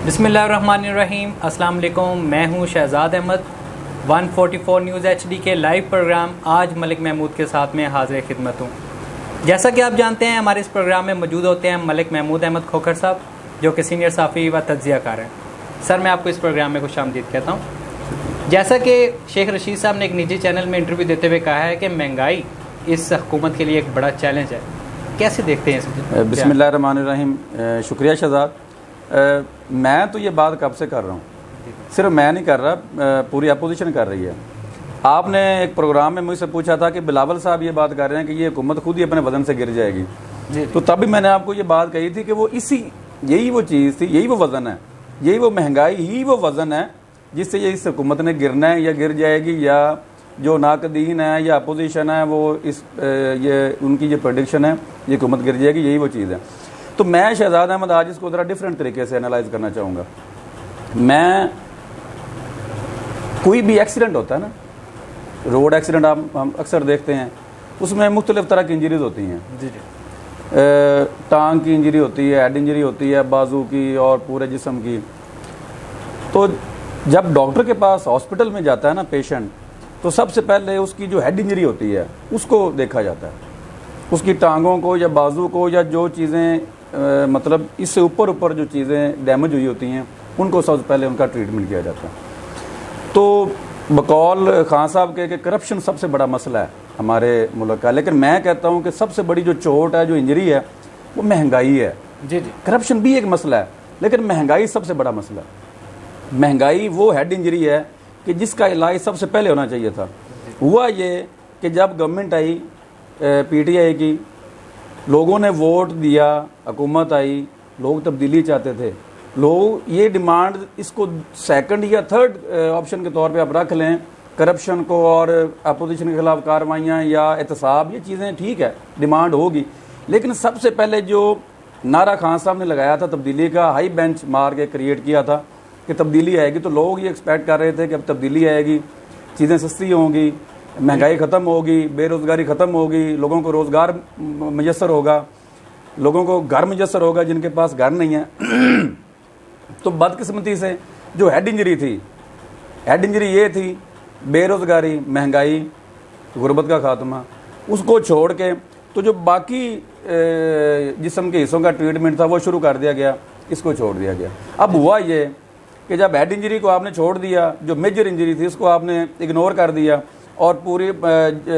बिस्मिल्लाहिर्रहमानिर्रहीम। अस्सलाम वालेकुम। मैं हूं शहजाद अहमद। 144 न्यूज़ HD के लाइव प्रोग्राम आज मलिक महमूद के साथ में हाजिर खिदमत हूँ। जैसा कि आप जानते हैं, हमारे इस प्रोग्राम में मौजूद होते हैं मलिक महमूद अहमद खोखर साहब, जो कि सीनियर साफ़ी व तज्ज़ियाकार हैं। सर, मैं आपको इस प्रोग्राम में खुशामदीद कहता हूँ। जैसा कि शेख रशीद साहब ने एक निजी चैनल में इंटरव्यू देते हुए कहा है कि महंगाई इस हुकूमत के लिए एक बड़ा चैलेंज है, कैसे देखते हैं इसको? बिस्मिल्लाहिर्रहमानिर्रहीम। शुक्रिया शहजाद। मैं तो ये बात कब से कर रहा हूँ, सिर्फ मैं नहीं कर रहा, पूरी अपोजिशन कर रही है। आपने एक प्रोग्राम में मुझसे पूछा था कि बिलावल साहब ये बात कर रहे हैं कि ये हुकूमत खुद ही अपने वजन से गिर जाएगी जी। तो तभी मैंने आपको ये बात कही थी कि वो यही वो चीज़ थी, यही वो वज़न है, यही वो महंगाई ही वो वज़न है जिससे ये इस हुकूमत ने गिरना है या गिर जाएगी, या जो नाकदीन है या अपोजिशन है वो ये उनकी जो प्रेडिक्शन है ये हुकूमत गिर जाएगी, यही वो चीज़ है। तो मैं शहजाद अहमद आज इसको ज़रा डिफरेंट तरीके से एनालाइज करना चाहूँगा। मैं कोई भी एक्सीडेंट होता है ना, रोड एक्सीडेंट हम अक्सर देखते हैं, उसमें मुख्तलिफ तरह की इंजरीज होती हैं जी। टांग की इंजरी होती है, हेड इंजरी होती है, बाजू की और पूरे जिस्म की। तो जब डॉक्टर के पास हॉस्पिटल में जाता है ना पेशेंट, तो सबसे पहले उसकी जो हेड इंजरी होती है उसको देखा जाता है, उसकी टांगों को या बाजू को या जो चीज़ें मतलब इससे ऊपर जो चीज़ें डैमेज हुई होती हैं उनको सबसे पहले उनका ट्रीटमेंट किया जाता है। तो बकौल खान साहब के करप्शन सबसे बड़ा मसला है हमारे मुल्क का, लेकिन मैं कहता हूँ कि सबसे बड़ी जो चोट है, जो इंजरी है, वो महंगाई है जी। करप्शन भी एक मसला है, लेकिन महंगाई सबसे बड़ा मसला है। महंगाई वो हेड इंजरी है कि जिसका इलाज सबसे पहले होना चाहिए था। हुआ ये कि जब गवर्नमेंट आई PTI की, लोगों ने वोट दिया, हुकूमत आई, लोग तब्दीली चाहते थे, लोग ये डिमांड इसको सेकंड या थर्ड ऑप्शन के तौर पे आप रख लें, करप्शन को और अपोजिशन के खिलाफ कार्रवाइयाँ या एहतसाब, ये चीज़ें ठीक है, डिमांड होगी, लेकिन सबसे पहले जो नारा खान साहब ने लगाया था तब्दीली का, हाई बेंच मार के क्रिएट किया था कि तब्दीली आएगी, तो लोग ये एक्सपेक्ट कर रहे थे कि अब तब्दीली आएगी, चीज़ें सस्ती होंगी, महंगाई ख़त्म होगी, बेरोज़गारी ख़त्म होगी, लोगों को रोज़गार मैसर होगा, लोगों को घर मैसर होगा जिनके पास घर नहीं है। तो बदकिस्मती से जो हेड इंजरी थी, हेड इंजरी ये थी बेरोज़गारी, महंगाई, गुर्बत का खात्मा, उसको छोड़ के तो जो बाकी जिस्म के हिस्सों का ट्रीटमेंट था वो शुरू कर दिया गया, इसको छोड़ दिया गया। अब हुआ ये कि जब हेड इंजरी को आपने छोड़ दिया, जो मेजर इंजरी थी उसको आपने इग्नोर कर दिया और पूरी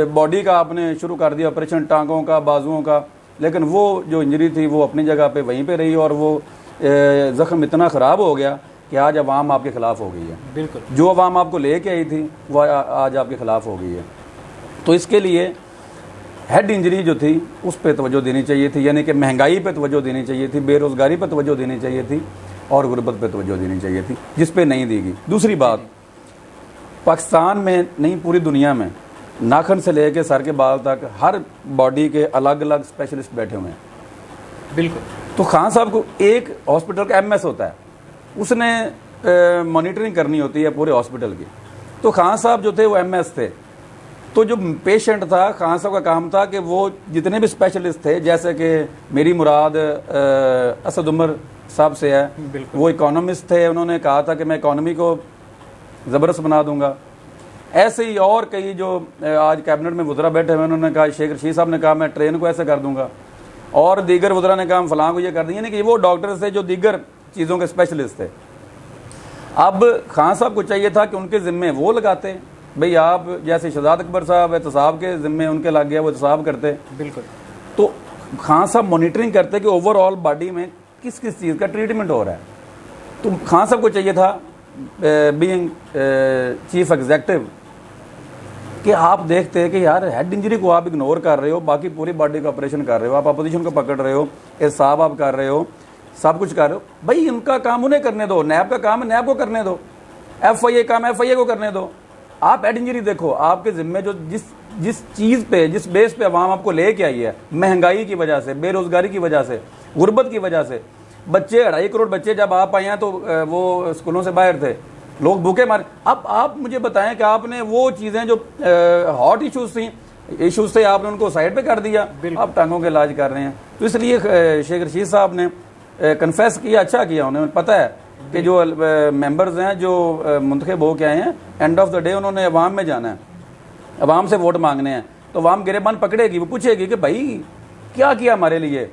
बॉडी का आपने शुरू कर दिया ऑपरेशन, टांगों का, बाजुओं का, लेकिन वो जो इंजरी थी वो अपनी जगह पे वहीं पे रही और वो ज़ख्म इतना ख़राब हो गया कि आज अवाम आपके ख़िलाफ़ हो गई है। बिल्कुल, जो अवाम आपको लेके आई थी वो आज आपके ख़िलाफ़ हो गई है। तो इसके लिए हेड इंजरी जो थी उस पर तवज्जो देनी चाहिए थी, यानी कि महंगाई पर तवज्जो देनी चाहिए थी, बेरोज़गारी पर तवज्जो देनी चाहिए थी और गुर्बत पर तवज्जो देनी चाहिए थी, जिस पे नहीं दी गई। दूसरी बात, पाकिस्तान में नहीं पूरी दुनिया में नाखन से लेकर सर के बाल तक हर बॉडी के अलग अलग स्पेशलिस्ट बैठे हुए हैं। बिल्कुल। तो खान साहब को एक हॉस्पिटल का MS होता है, उसने मॉनिटरिंग करनी होती है पूरे हॉस्पिटल की। तो खान साहब जो थे वो MS थे, तो जो पेशेंट था खान साहब का काम था कि वो जितने भी स्पेशलिस्ट थे, जैसे कि मेरी मुराद असद उमर साहब से है, वो इकोनॉमिस्ट थे, उन्होंने कहा था कि मैं इकोनॉमी को ज़बरदस्त बना दूंगा। ऐसे ही और कई जो आज कैबिनेट में वज़रा बैठे हुए, उन्होंने कहा, शेख रशीद साहब ने कहा मैं ट्रेन को ऐसे कर दूंगा, और दीगर वज़रा ने कहा फलां को ये कर देंगे, कि वो डॉक्टर्स थे जो दीगर चीज़ों के स्पेशलिस्ट थे। अब खान साहब को चाहिए था कि उनके ज़िम्मे वो लगाते, भाई आप जैसे शहजाद अकबर साहब एहतसाब के ज़िम्मे उनके लग गया, वो एहतसाब करते। बिल्कुल। तो खान साहब मॉनिटरिंग करते कि ओवरऑल बॉडी में किस किस चीज़ का ट्रीटमेंट हो रहा है। तो खान साहब को चाहिए था बीइंग चीफ एग्जेक्टिव कि आप देखते हैं कि यार हेड इंजरी को आप इग्नोर कर रहे हो, बाकी पूरी बॉडी का ऑपरेशन कर रहे हो, आप अपोजिशन को पकड़ रहे हो, एहतसाब आप कर रहे हो, सब कुछ कर रहे हो, भाई इनका काम उन्हें करने दो, नैब का काम है नैब को करने दो, FIA काम FIA को करने दो। आप हेड इंजरी देखो, आपके जिम्मे जो जिस चीज़ पे, जिस बेस पे अवाम आपको लेके आई है, महंगाई की वजह से, बेरोज़गारी की वजह से, गुर्बत की वजह से, बच्चे 2.5 करोड़ बच्चे जब आप आए हैं तो वो स्कूलों से बाहर थे, लोग भूखे मारे। अब आप मुझे बताएं कि आपने वो चीज़ें जो हॉट इशूज़ थे आपने उनको साइड पे कर दिया, आप टांगों के इलाज कर रहे हैं। तो इसलिए शेख रशीद साहब ने कन्फेस किया, अच्छा किया, उन्हें पता है कि जो मेंबर्स हैं जो मुंतखब हो के आए हैं, एंड ऑफ द डे उन्होंने अवाम में जाना है, अवाम से वोट मांगने हैं। तो अवाम गिरेबान पकड़ेगी, वो पूछेगी कि भाई क्या किया हमारे लिए,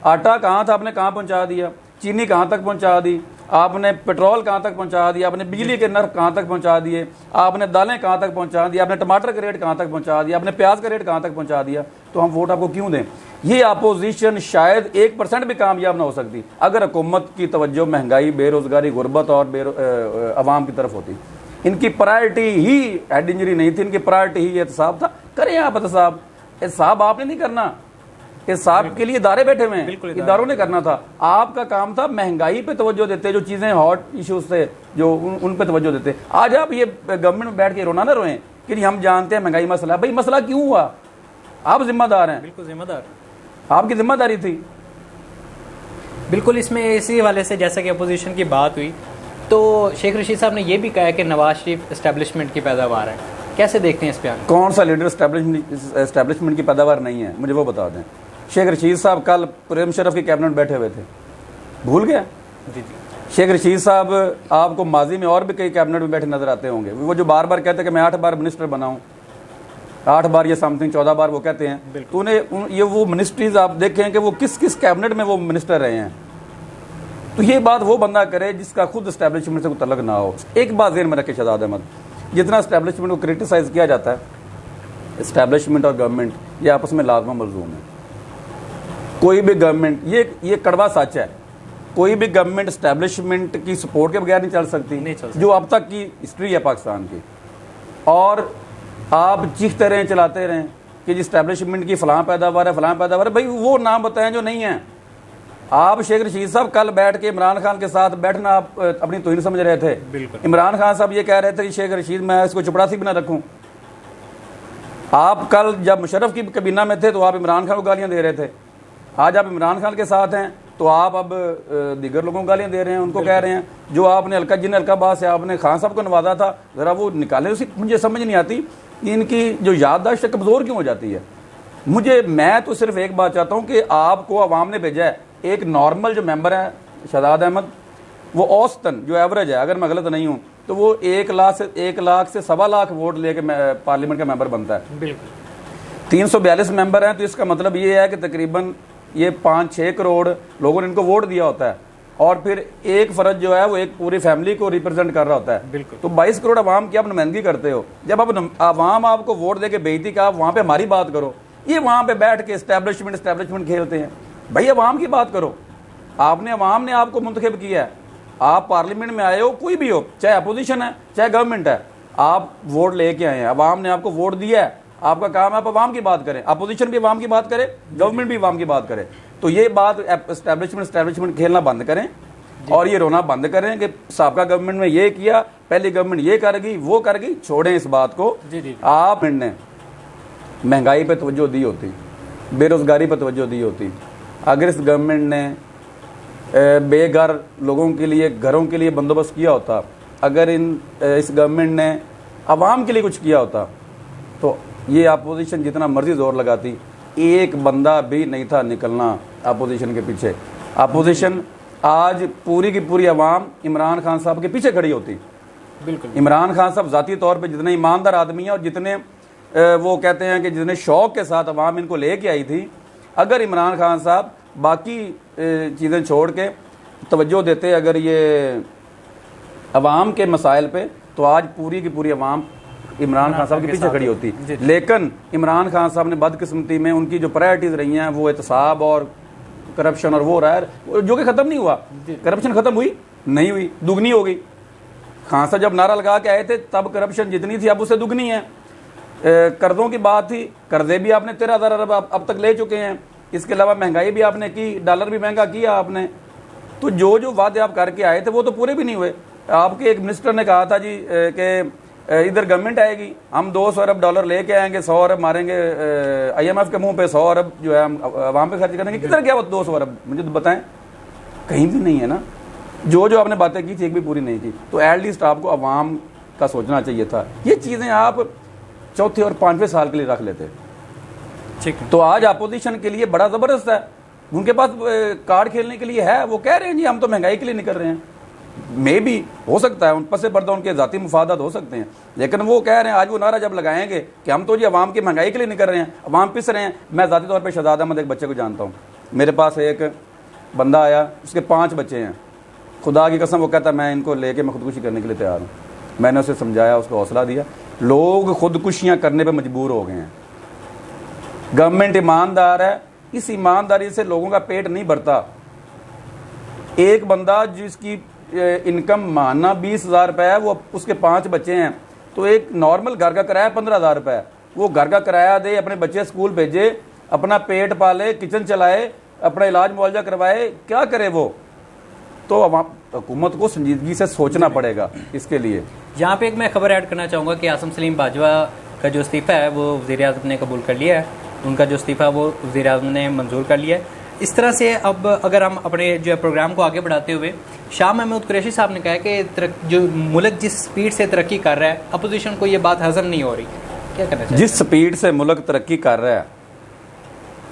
आटा कहाँ था आपने कहाँ पहुँचा दिया, चीनी कहाँ तक पहुँचा दी आपने, पेट्रोल कहाँ तक पहुँचा दिया आपने, बिजली के नर्ख कहाँ तक पहुँचा दिए आपने, दालें कहाँ तक पहुँचा दी आपने, टमाटर का रेट कहाँ तक पहुँचा दिया आपने, प्याज का रेट कहाँ तक पहुँचा दिया, तो हम वोट आपको क्यों दें। ये अपोजिशन शायद 1% भी कामयाब ना हो सकती अगर हुकूमत की तवज्जो महंगाई, बेरोजगारी, गुर्बत और अवाम की तरफ होती। इनकी प्रायोरिटी ही हेड इंजरी नहीं थी, इनकी प्रायोरिटी ही एहतसाब था। करें आप एहतसाब, एहतसाब आपने नहीं करना, एहतसाब के लिए इदारे बैठे हुए हैं, इदारों ने करना था। आपका काम था महंगाई पे तवज्जो देते, जो चीजें हॉट इश्यूज थे जो उन पे तवज्जो देते। आज आप ये गवर्नमेंट में बैठ के रोना ना रोएं कि हम जानते हैं महंगाई मसला, भाई मसला क्यों हुआ, आप जिम्मेदार हैं, बिल्कुल जिम्मेदार, आपकी जिम्मेदारी थी। बिल्कुल। इसमें इसी हवाले से जैसा कि अपोजिशन की बात हुई तो शेख रशीद साहब ने यह भी कहा कि नवाज शरीफ एस्टेब्लिशमेंट की पैदावार है, कैसे देखते हैं इस बयान? कौन सा लीडर एस्टेब्लिशमेंट की पैदावार नहीं है, मुझे वो बता दें। शेख रशीद साहब कल प्रेम शरफ की कैबिनेट बैठे हुए थे, भूल गए? जी जी। शेख रशीद साहब आपको माजी में और भी कई कैबिनेट में बैठे नजर आते होंगे, वो जो बार बार कहते हैं कि मैं 8 बार मिनिस्टर बना हूं, 8 बार या समथिंग 14 बार वो कहते हैं। तो उन्हें ये वो मिनिस्ट्रीज आप देखें कि वो किस किस कैबिनेट में वो मिनिस्टर रहे हैं। तो ये बात वो बंदा करे जिसका खुद एस्टेब्लिशमेंट से कोई तल्लक ना हो। एक बात ज़हन में रखे शहजाद अहमद, जितना एस्टेब्लिशमेंट को क्रिटिसाइज किया जाता है, एस्टेब्लिशमेंट और गवर्नमेंट ये आपस में लाजमा मलजूम है। कोई भी गवर्नमेंट, ये कड़वा सच है, कोई भी गवर्नमेंट एस्टेब्लिशमेंट की सपोर्ट के बगैर नहीं चल सकती, जो अब तक की हिस्ट्री है पाकिस्तान की। और आप चीखते रहें, चलाते रहें कि जिस एस्टेब्लिशमेंट की फलां पैदावार है, फलां पैदावार है, भाई वो नाम बताएं जो नहीं है। आप शेख रशीद साहब कल बैठ के इमरान खान के साथ बैठना आप अपनी तौहीन समझ रहे थे। इमरान खान साहब ये कह रहे थे कि शेख रशीद मैं इसको चपड़ासी भी ना रखूं। आप कल जब मुशर्रफ की कबीना में थे तो आप इमरान खान को गालियां दे रहे थे, आज आप इमरान खान के साथ हैं तो आप अब दीगर लोगों को गालियां दे रहे हैं, उनको कह रहे हैं जो आपने जिन अलकाबाज से आपने खान साहब को नवाजा था, ज़रा वो निकाले। उसी मुझे समझ नहीं आती इनकी जो याददाश्त कमज़ोर क्यों हो जाती है। मैं तो सिर्फ एक बात चाहता हूँ कि आपको अवाम ने भेजा है, एक नॉर्मल जो मेंबर है शहजाद अहमद, वो औसतन जो एवरेज है, अगर मैं गलत नहीं हूँ तो वो 1 लाख से 1.25 लाख वोट लेके पार्लियामेंट का मेंबर बनता है। बिल्कुल 342 मेंबर हैं, तो इसका मतलब ये है कि तकरीबन ये 5-6 करोड़ लोगों ने इनको वोट दिया होता है, और फिर एक फर्ज जो है वो एक पूरी फैमिली को रिप्रेजेंट कर रहा होता है। बिल्कुल। तो 22 करोड़ अवाम की आप नुमाइंदगी करते हो। जब आप अवाम आपको वोट दे के भेजती कि आप वहाँ पे हमारी बात करो, ये वहाँ पे बैठ के एस्टेब्लिशमेंट खेलते हैं। भाई अवाम की बात करो, अवाम ने आपको मुंतखब किया है, आप पार्लियामेंट में आए हो, कोई भी हो, चाहे अपोजिशन है चाहे गवर्नमेंट है, आप वोट लेके आए हैं, अवाम ने आपको वोट दिया है, आपका काम है आप अवाम की बात करें, अपोजिशन भी अवाम की बात करे, गवर्नमेंट भी अवाम की बात करे। तो ये बात एस्टेब्लिशमेंट खेलना बंद करें और ये रोना बंद करें कि साबका गवर्नमेंट में ये किया, पहली गवर्नमेंट ये करेगी वो करेगी। छोड़ें इस बात को। आप ने महंगाई पर तवज्जो दी होती, बेरोजगारी पर तवज्जो दी होती, अगर इस गवर्नमेंट ने बेघर लोगों के लिए घरों के लिए बंदोबस्त किया होता, अगर इस गवर्नमेंट ने अवाम के लिए कुछ किया होता, तो ये अपोजिशन जितना मर्जी जोर लगाती, एक बंदा भी नहीं था निकलना अपोजिशन के पीछे। अपोजिशन आज पूरी की पूरी अवाम इमरान खान साहब के पीछे खड़ी होती। बिल्कुल। इमरान खान साहब ज़ाती तौर पे जितने ईमानदार आदमी हैं और जितने वो कहते हैं कि जितने शौक के साथ अवाम इनको लेके आई थी, अगर इमरान खान साहब बाकी चीज़ें छोड़ के तवज्जो देते अगर ये अवाम के मसाइल पे, तो आज पूरी की पूरी अवाम इमरान खान साहब के पीछे खड़ी होती। लेकिन इमरान खान साहब ने बदकिस्मती में उनकी जो प्रायोरिटीज़ रही हैं वो एहतसाब और करप्शन और वो रहा है, जो कि ख़त्म नहीं हुआ। करप्शन ख़त्म हुई नहीं हुई, दुगनी हो गई। खान साहब जब नारा लगा के आए थे तब करप्शन जितनी थी अब उससे दुगनी है। कर्जों की बात थी, कर्जे भी आपने 13,000 अरब अब तक ले चुके हैं। इसके अलावा महंगाई भी आपने की, डॉलर भी महंगा किया आपने। तो जो जो वादे आप करके आए थे वो तो पूरे भी नहीं हुए। आपके एक मिनिस्टर ने कहा था जी कि इधर गवर्नमेंट आएगी, हम 200 अरब डॉलर लेके आएंगे, 100 अरब मारेंगे IMF के मुंह पे, 100 अरब जो है हम अवाम पे खर्च करेंगे। किधर गया वो 200 अरब, मुझे तो बताएं। कहीं भी नहीं है ना। जो जो आपने बातें की थी एक भी पूरी नहीं की। तो एटलीस्ट आपको अवाम का सोचना चाहिए था। ये चीज़ें आप चौथे और 5वें साल के लिए रख लेते। ठीक है। तो आज अपोजिशन के लिए बड़ा ज़बरदस्त है, उनके पास कार्ड खेलने के लिए है। वो कह रहे हैं जी हम तो महंगाई के लिए निकल रहे हैं। मे भी हो सकता है, उन पर से पर्दा उनके ज़ाती मुफादात हो सकते हैं, लेकिन वो कह रहे हैं, आज वो नारा जब लगाएंगे कि हम तो जी अवाम की महंगाई के लिए नहीं कर रहे हैं, अवाम पिस रहे हैं। मैं ज़ाती तौर पर शहजाद अहमद एक बच्चे को जानता हूँ, मेरे पास एक बंदा आया, उसके 5 बच्चे हैं, खुदा की कसम वो कहता है मैं इनको लेके मैं खुदकुशी करने के लिए तैयार हूँ। मैंने उसे समझाया, उसको हौसला दिया। लोग खुदकुशियाँ करने पर मजबूर हो गए हैं। गवर्नमेंट ईमानदार है, इस ईमानदारी से लोगों का पेट नहीं भरता। एक बंदा जिसकी इनकम माना 20,000 रुपये है, वो उसके 5 बच्चे हैं, तो एक नॉर्मल घर का किराया 15,000 रुपये है। वो घर का किराया दे, अपने बच्चे स्कूल भेजे, अपना पेट पाले, किचन चलाए, अपना इलाज मुआवजा करवाए, क्या करे वो? तो हुकूमत को संजीदगी से सोचना पड़ेगा इसके लिए। यहाँ पे एक मैं खबर ऐड करना चाहूँगा कि आसिम सलीम बाजवा का जो इस्तीफ़ा है वो वज़ीर-ए-आज़म ने कबूल कर लिया है। उनका जो इस्तीफ़ा वो वज़ीर-ए-आज़म ने मंजूर कर लिया है। इस तरह से अब अगर हम अपने जो है प्रोग्राम को आगे बढ़ाते हुए, शाह महमूद कुरैशी साहब ने कहा कि जो मुल्क जिस स्पीड से तरक्की कर रहा है, अपोजिशन को ये बात हजम नहीं हो रही, क्या करना चाहिए? जिस स्पीड से मुल्क तरक्की कर रहा है,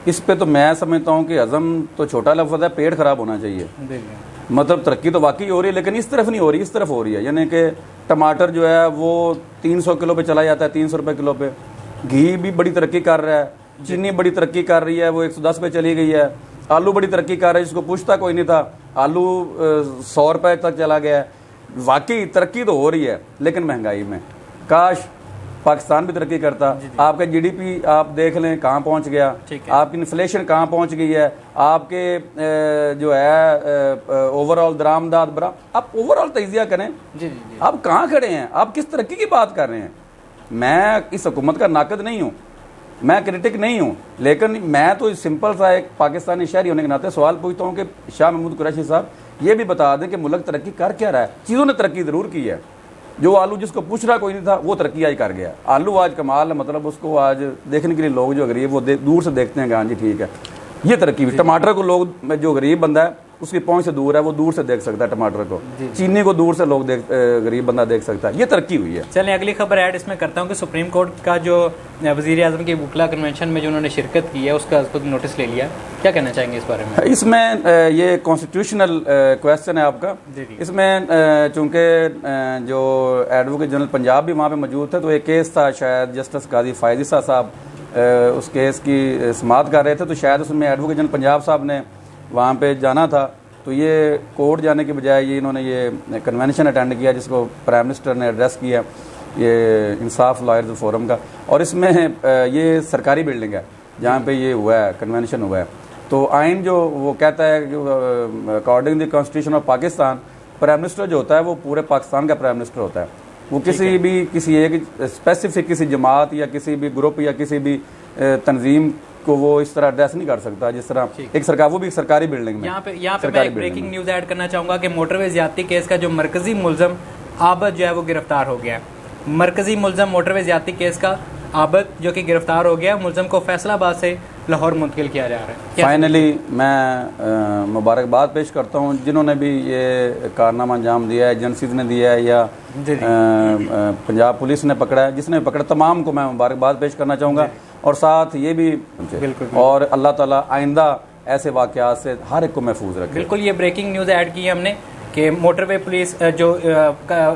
इस पे तो मैं समझता हूँ कि हजम तो छोटा लफ्ज़ है, पेट खराब होना चाहिए। मतलब तरक्की तो वाकई हो रही है, लेकिन इस तरफ नहीं हो रही, इस तरफ हो रही है। यानी कि टमाटर जो है वो 300 किलो पे चला जाता है, 300 रुपये किलो पे। घी भी बड़ी तरक्की कर रहा है, चीनी बड़ी तरक्की कर रही है, वो 110 पे चली गई है। आलू बड़ी तरक्की कर रहा है, जिसको पूछता कोई नहीं था, आलू 100 रुपये तक चला गया है। वाकई तरक्की तो हो रही है, लेकिन महंगाई में काश पाकिस्तान भी तरक्की करता। आपका जीडीपी आप देख लें कहाँ पहुँच गया, आपकी इन्फ्लेशन कहाँ पहुँच गई है, आपके जो है ओवरऑल दरामदाद बरा, आप ओवरऑल तजिया करें। आप कहाँ खड़े हैं? आप किस तरक्की की बात कर रहे हैं? मैं इस हुकूमत का नाकद नहीं हूँ, मैं क्रिटिक नहीं हूँ, लेकिन मैं तो सिंपल सा एक पाकिस्तानी शहरी होने के नाते सवाल पूछता हूँ कि शाह महमूद कुरैशी साहब ये भी बता दें कि मुल्क तरक्की कर क्या रहा है। चीज़ों ने तरक्की ज़रूर की है। जो आलू जिसको पूछ रहा कोई नहीं था, वो तरक्की आज कर गया। आलू आज कमाल है, मतलब उसको आज देखने के लिए लोग जो गरीब वो दूर से देखते हैं कि हाँ जी ठीक है, ये तरक्की भी। टमाटर को लोग, जो गरीब बंदा है उसकी पहुंच से दूर है, वो दूर से देख सकता है टमाटर को। चीनी को दूर से लोग गरीब बंदा देख सकता है। ये तरक्की हुई है। चलें अगली खबर ऐड इसमें करता हूँ कि सुप्रीम कोर्ट का जो वज़ीर-ए-आज़म की वकला कन्वेंशन में जो उन्होंने शिरकत की है उसका खुद नोटिस ले लिया, क्या कहना चाहेंगे इस बारे में? इसमें ये कॉन्स्टिट्यूशनल क्वेश्चन है आपका। इसमें चूँकि जो एडवोकेट जनरल पंजाब भी वहाँ पे मौजूद थे, तो एक केस था, शायद जस्टिस काजी फ़ायज़ ईसा साहब उस केस की समाअत कर रहे थे, तो शायद उसमें एडवोकेट जनरल पंजाब साहब ने वहाँ पे जाना था। तो ये कोर्ट जाने के बजाय ये इन्होंने ये कन्वेंशन अटेंड किया, जिसको प्राइम मिनिस्टर ने एड्रेस किया, ये इंसाफ लॉयर्स फोरम का। और इसमें ये सरकारी बिल्डिंग है जहाँ पे ये हुआ है, कन्वेंशन हुआ है। तो आइन जो वो कहता है कि according the constitution of Pakistan, prime minister जो होता है वो पूरे पाकिस्तान का प्राइम मिनिस्टर होता है। वो किसी एक स्पेसिफिक किसी जमात या किसी भी ग्रुप या किसी भी तंजीम को वो इस तरह एड्रेस नहीं कर सकता, जिस तरह एक सरकार, वो भी एक सरकारी बिल्डिंग में। यहाँ पे मैं एक ब्रेकिंग न्यूज ऐड करना चाहूंगा कि मोटरवे ज्यादती केस का जो मरकजी मुलजम आबद जो है वो गिरफ्तार हो गया है। मरकजी मुलजम मोटरवे ज्यादती केस का आबद जो कि गिरफ्तार हो गया, मुलजम को फैसलाबाद से लाहौर मुंतकिल किया जा रहा है। फाइनली मैं मुबारकबाद पेश करता हूँ जिन्होंने भी ये कारनामा अंजाम दिया है, एजेंसीज ने दिया है या पंजाब पुलिस ने पकड़ा है, जिसने पकड़ा, तमाम को मैं मुबारकबाद पेश करना चाहूँगा। और साथ ये भी बिल्कुल और अल्लाह ताला आइंदा ऐसे वाक़यात से हर एक को महफूज रखे। बिल्कुल, ये ब्रेकिंग न्यूज़ ऐड की है हमने कि मोटरवे पुलिस जो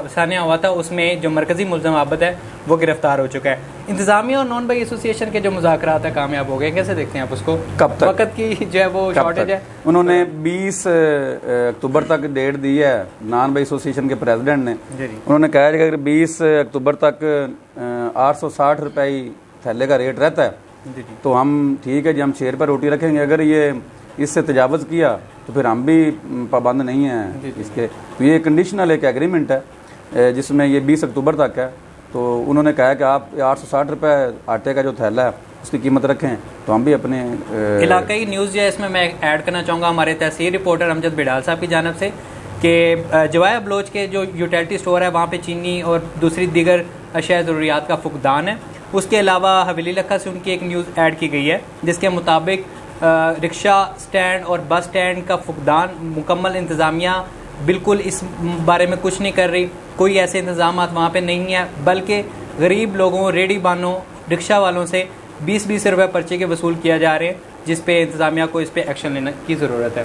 सानिया हुआ था उसमें जो मरकजी मुलजम आबद है वो गिरफ्तार हो चुका है। इंतजामिया और नॉन बाई एसोसिएशन के जो मुज़ाकरात है कामयाब हो गए, कैसे देखते हैं आप उसको? कब तक? वक्त की जो है वो शॉर्टेज है। उन्होंने 20 अक्टूबर तक डेट दी है नॉन बाई एसोसिएशन के प्रेसिडेंट ने। उन्होंने कहा है कि अगर 20 अक्टूबर तक 860 रुपये थैले का रेट रहता है तो हम ठीक है जी, हम शेर पर रोटी रखेंगे। अगर ये इससे तजावज़ किया तो फिर हम भी पाबंद नहीं हैं इसके। तो ये कंडीशनल एक एग्रीमेंट है जिसमें ये 20 अक्टूबर तक है। तो उन्होंने कहा है कि आप 860 रुपये आटे का जो थैला है उसकी कीमत रखें, तो हम भी अपने इलाकाई न्यूज़ जो है इसमें मैं ऐड करना चाहूँगा हमारे तहसील रिपोर्टर अमजद बिडाल साहब की जानिब से कि जवाया बलोच के जो यूटिलिटी स्टोर है वहाँ पे चीनी और दूसरी दीगर अशिया ज़रूरियात का फुकदान है। उसके अलावा हवेली लखा से उनकी एक न्यूज़ ऐड की गई है जिसके मुताबिक रिक्शा स्टैंड और बस स्टैंड का फुकदान मुकम्मल इंतज़ामिया बिल्कुल इस बारे में कुछ नहीं कर रही। कोई ऐसे इंतजाम वहाँ पे नहीं है, बल्कि गरीब लोगों, रेडी बानों, रिक्शा वालों से 20-20 रुपये पर्चे के वसूल किया जा रहे हैं, जिस पे इंतज़ामिया को इस पे एक्शन लेने की ज़रूरत है।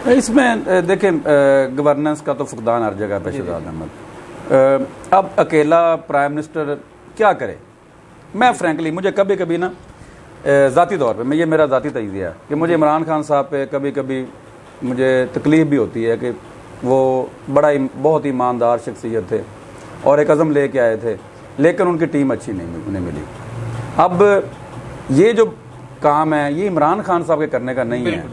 इसमें देखें गवर्नेंस का तो फुकदान हर जगह पे शहजाद अहमद। अब अकेला प्राइम मिनिस्टर क्या करे? मैं फ्रैंकली मुझे कभी कभी ना ज़ाती तौर पे ये मेरा ज़ाती तजज़िया है कि मुझे इमरान खान साहब पे कभी कभी मुझे तकलीफ़ भी होती है कि वो बहुत ही ईमानदार शख्सियत थे और एक अज़म लेके आए थे, लेकिन उनकी टीम अच्छी नहीं उन्हें मिली। अब ये जो काम है ये इमरान खान साहब के करने का नहीं है,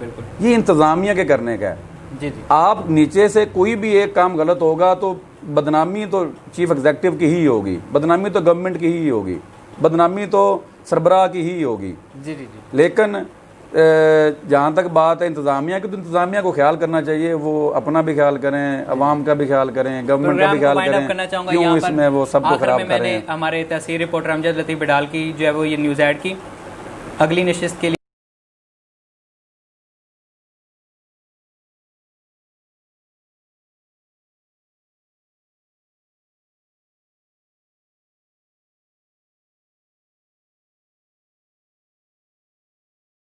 ये इंतज़ामिया के करने का है। जी जी। आप नीचे से कोई भी एक काम गलत होगा तो बदनामी तो चीफ एग्जीक्यूटिव की ही होगी, बदनामी तो गवर्नमेंट की ही होगी, बदनामी तो सरबराह की ही होगी। जी जी जी। लेकिन जहाँ तक बात है इंतज़ामिया की, तो इंतज़ामिया को ख्याल करना चाहिए, वो अपना भी ख्याल करें, अवाम का भी ख्याल करें, गवर्नमेंट का भी ख्याल करें। क्यों इसमें वो सबको खराब करें? मैंने हमारे तहसीर रिपोर्टर अमजद लतीफ़ बिडाल की जो है वो ये न्यूज़ ऐड की अगली नशिस्त के लिए